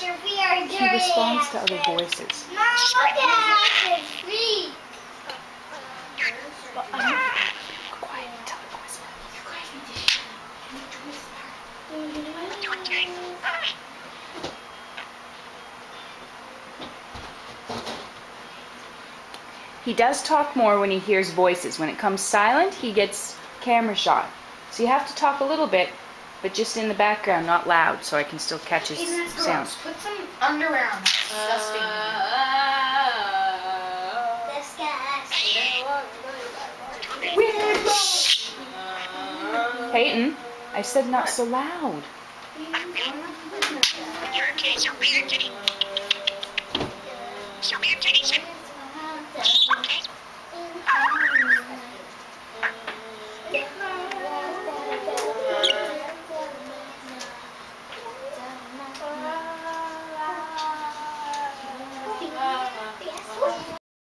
your feet are dirty. He responds to other voices. Mom, look at his feet. Quiet, tell the voice. He does talk more when he hears voices. When it comes silent, he gets camera shot. So you have to talk a little bit, but just in the background, not loud, so I can still catch his sounds. Put some underwear on. Disgusting. Peyton, I said not so loud. You're okay, so weird, Kitty. So weird, Kitty.